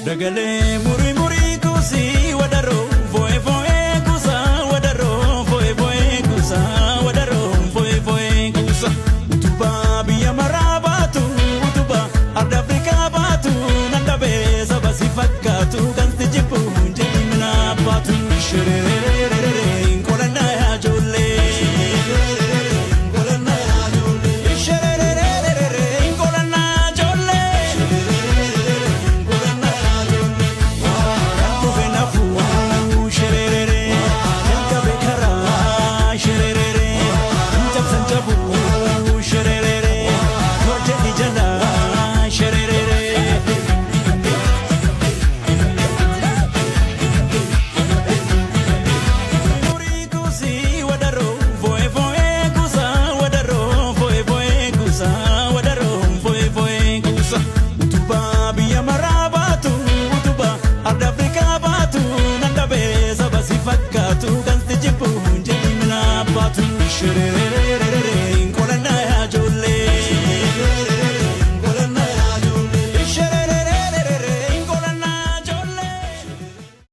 Dagale muri muri kusi wadaro foe foe kusa wadaro foe foe kusa wadaro foe foe kusa utuba biya marabatu utuba arda Afrika batu nandabe sabasi fakatu kanti jipu jimna batu sherere kolana ya jolle Fakatu kan tijipu jimna batu shere